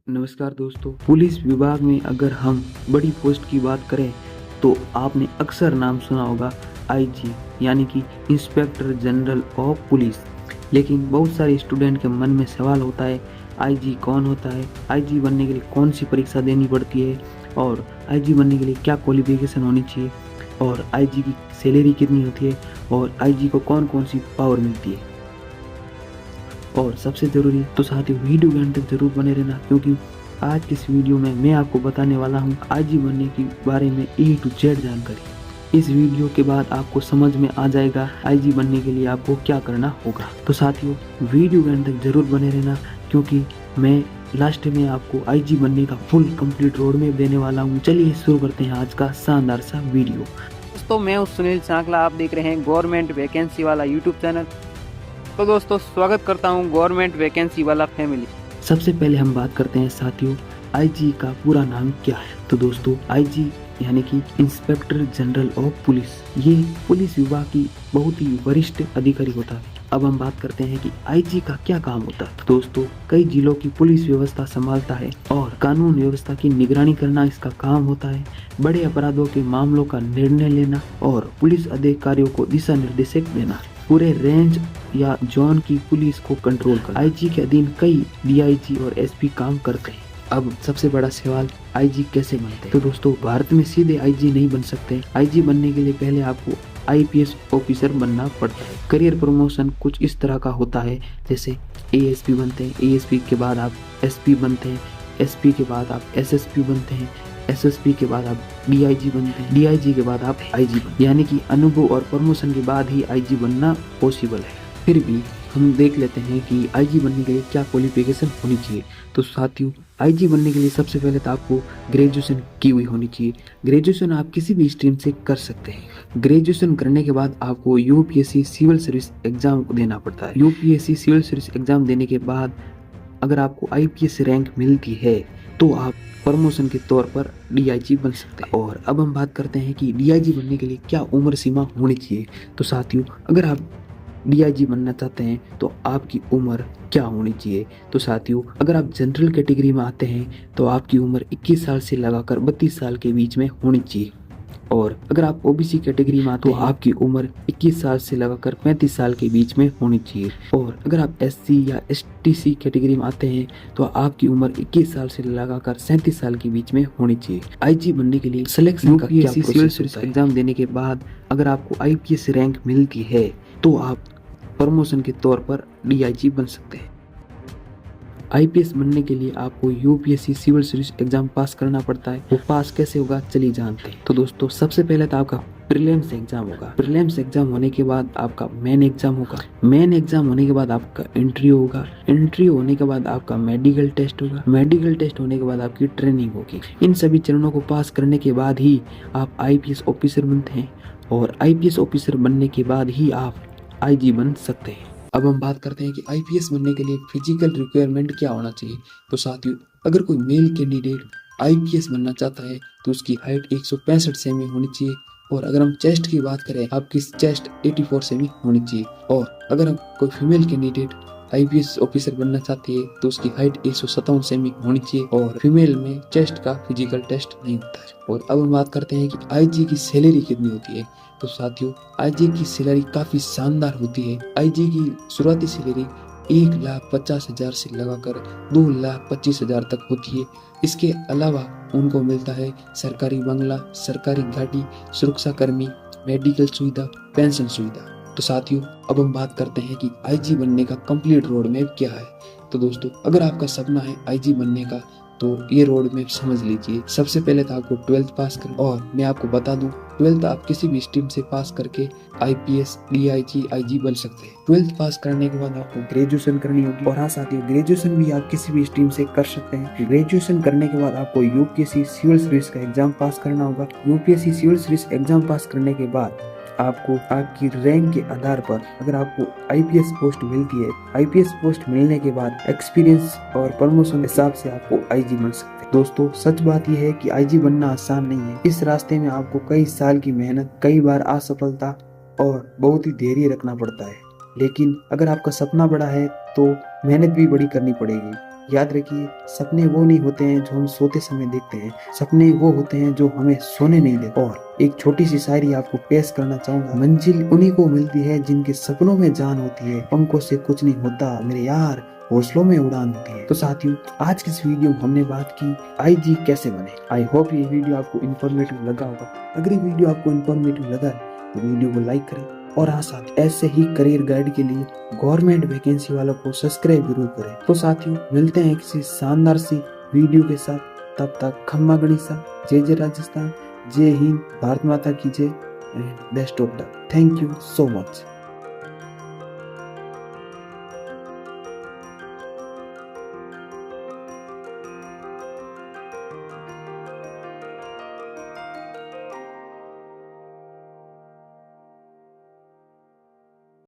नमस्कार दोस्तों। पुलिस विभाग में अगर हम बड़ी पोस्ट की बात करें तो आपने अक्सर नाम सुना होगा आईजी, यानी कि इंस्पेक्टर जनरल ऑफ पुलिस। लेकिन बहुत सारे स्टूडेंट के मन में सवाल होता है, आईजी कौन होता है, आईजी बनने के लिए कौन सी परीक्षा देनी पड़ती है और आईजी बनने के लिए क्या क्वालिफिकेशन होनी चाहिए और आईजी की सैलरी कितनी होती है और आईजी को कौन कौन सी पावर मिलती है। और सबसे ज़रूरी तो साथियों, वीडियो के अंत तक जरूर बने रहना, क्योंकि आज की इस वीडियो में मैं आपको बताने वाला हूँ आईजी बनने के बारे में A to Z जानकारी। इस वीडियो के बाद आपको समझ में आ जाएगा आईजी बनने के लिए आपको क्या करना होगा। तो साथियों, वीडियो के अंत तक जरूर बने रहना, क्योंकि मैं लास्ट में आपको आईजी बनने का फुल कंप्लीट रोड मैप देने वाला हूँ। चलिए शुरू करते हैं आज का शानदार सा वीडियो। दोस्तों, मैं हूं सुनील सांकला। आप देख रहे हैं गवर्नमेंट वैकेंसी वाला यूट्यूब चैनल। तो दोस्तों, स्वागत करता हूं गवर्नमेंट वैकेंसी वाला फैमिली। सबसे पहले हम बात करते हैं साथियों, आईजी का पूरा नाम क्या है। तो दोस्तों, आईजी यानी कि इंस्पेक्टर जनरल ऑफ पुलिस, ये पुलिस विभाग की बहुत ही वरिष्ठ अधिकारी होता है। अब हम बात करते हैं कि आईजी का क्या काम होता है। तो दोस्तों, कई जिलों की पुलिस व्यवस्था संभालता है और कानून व्यवस्था की निगरानी करना इसका काम होता है। बड़े अपराधों के मामलों का निर्णय लेना और पुलिस अधिकारियों को दिशा निर्देश देना। पूरे रेंज या जोन की पुलिस को कंट्रोल कर आईजी के अधीन कई डीआईजी और एसपी काम करते हैं। अब सबसे बड़ा सवाल, आईजी कैसे बनते हैं। तो दोस्तों, भारत में सीधे आईजी नहीं बन सकते। आईजी बनने के लिए पहले आपको आईपीएस ऑफिसर बनना पड़ता है। करियर प्रमोशन कुछ इस तरह का होता है, जैसे एएसपी बनते हैं, एएसपी के बाद आप एसपी बनते हैं, एसपी के बाद आप एसएसपी बनते हैं, एसएसपी के बाद आप डीआईजी बनते हैं, डीआईजी के बाद आप आईजी बनते हैं। यानी कि अनुभव और प्रमोशन के बाद ही आईजी बनना पॉसिबल है। फिर भी हम देख लेते हैं कि आईजी बनने के लिए क्या क्वालिफिकेशन होनी चाहिए। तो साथियों, आईजी बनने के लिए सबसे पहले तो आपको ग्रेजुएशन की हुई होनी चाहिए। ग्रेजुएशन आप किसी भी स्ट्रीम से कर सकते हैं। ग्रेजुएशन करने के बाद आपको यूपीएससी सिविल सर्विस एग्जाम देना पड़ता है। यूपीएससी सिविल सर्विस एग्जाम देने के बाद अगर आपको आईपीएस रैंक मिलती है तो आप प्रमोशन के तौर पर डीआईजी बन सकते हैं। और अब हम बात करते हैं कि डीआईजी बनने के लिए क्या उम्र सीमा होनी चाहिए। तो साथियों, अगर आप डीआईजी बनना चाहते हैं तो आपकी उम्र क्या होनी चाहिए। तो साथियों, अगर आप जनरल कैटेगरी में आते हैं तो आपकी उम्र 21 साल से लगाकर 32 साल के बीच में होनी चाहिए। और अगर आप ओबीसी कैटेगरी में आते हैं तो आपकी उम्र 21 साल से लगाकर 35 साल के बीच में होनी चाहिए। और अगर आप एससी या एसटीसी कैटेगरी में आते हैं तो आपकी उम्र 21 साल से लगाकर 37 साल के बीच में होनी चाहिए। आईजी बनने के लिए सिलेक्शन का क्या प्रोसेस है। एग्जाम देने के बाद अगर आपको आईपीएस रैंक मिलती है तो आप प्रमोशन के तौर पर डीआईजी बन सकते हैं। आईपीएस बनने के लिए आपको UPSC civil service exam pass करना पड़ता है। वो पास कैसे होगा, चलिए जानते हैं। तो दोस्तों, सबसे पहले तो आपका प्रीलिम्स एग्जाम होगा। प्रीलिम्स एग्जाम होने के बाद आपका मेन एग्जाम होगा। मेन एग्जाम होने के बाद आपका इंटरव्यू होगा। इंटरव्यू होने के बाद आपका मेडिकल टेस्ट होगा। मेडिकल टेस्ट होने के बाद आपकी ट्रेनिंग होगी। इन सभी चरणों को पास करने के बाद ही आप आईपीएस ऑफिसर बनते हैं और आईपीएस ऑफिसर बनने के बाद ही आप आईजी बन सकते हैं। अब हम बात करते हैं कि आईपीएस बनने के लिए फिजिकल रिक्वायरमेंट क्या होना चाहिए। तो साथियों, अगर कोई मेल कैंडिडेट आईपीएस बनना चाहता है तो उसकी हाइट 165 सेमी होनी चाहिए। और अगर हम चेस्ट की बात करें, आपकी चेस्ट 84 सेमी होनी चाहिए। और अगर हम कोई फीमेल कैंडिडेट आईपीएस ऑफिसर बनना चाहती है तो उसकी हाइट 157 सेमी होनी चाहिए। और फीमेल में चेस्ट का फिजिकल टेस्ट नहीं होता है। और अब हम बात करते हैं कि आईजी की सैलरी कितनी होती है। तो साथियों, आईजी की सैलरी काफी शानदार होती है। आईजी की शुरुआती सैलरी 1,50,000 से लगाकर 2,25,000 तक होती है। इसके अलावा उनको मिलता है सरकारी बंगला, सरकारी गाड़ी, सुरक्षा कर्मी, मेडिकल सुविधा, पेंशन सुविधा। तो साथियों, अब हम बात करते हैं कि आईजी बनने का कंप्लीट रोड मैप क्या है। तो दोस्तों, अगर आपका सपना है आईजी बनने का तो ये रोड मैप समझ लीजिए। सबसे पहले तो आपको 12th पास करना। और मैं आपको बता दूं, 12th आप किसी भी स्ट्रीम से पास करके आईपीएस, डीआईजी, आईजी बन सकते हैं। 12th पास करने के बाद आपको ग्रेजुएशन करनी होगी। और हाँ साथियों, ग्रेजुएशन भी आप किसी भी स्ट्रीम से कर सकते हैं। ग्रेजुएशन करने के बाद आपको यूपीएससी सिविल सर्विस का एग्जाम पास करना होगा। UPSC civil service exam pass करने के बाद आपको आपकी रैंक के आधार पर अगर आपको आईपीएस पोस्ट मिलती है, आईपीएस पोस्ट मिलने के बाद एक्सपीरियंस और प्रमोशन के हिसाब से आपको आईजी बन सकते हैं। दोस्तों, सच बात यह है कि आईजी बनना आसान नहीं है। इस रास्ते में आपको कई साल की मेहनत, कई बार असफलता और बहुत ही धैर्य रखना पड़ता है। लेकिन अगर आपका सपना बड़ा है तो मेहनत भी बड़ी करनी पड़ेगी। याद रखिए, सपने वो नहीं होते हैं जो हम सोते समय देखते हैं, सपने वो होते हैं जो हमें सोने नहीं देते। और एक छोटी सी शायरी आपको पेश करना चाहूंगा। मंजिल उन्हीं को मिलती है जिनके सपनों में जान होती है, पंखों से कुछ नहीं होता मेरे यार, हौसलों में उड़ान होती है। तो साथियों, आज की इस वीडियो में हमने बात की आईजी कैसे बने। आई होप ये वीडियो आपको इन्फॉर्मेटिव लगा होगा। अगर ये वीडियो आपको इन्फॉर्मेटिव लगा है तो वीडियो को लाइक करें, और हाँ साथ ऐसे ही करियर गाइड के लिए गवर्नमेंट वैकेंसी वालों को सब्सक्राइब जरूर करें। तो साथियों, मिलते हैं किसी शानदार सी वीडियो के साथ। तब तक खम्मा गणिसा, जय जय राजस्थान, जय हिंद, भारत माता की जय, and best of luck. Thank you so much.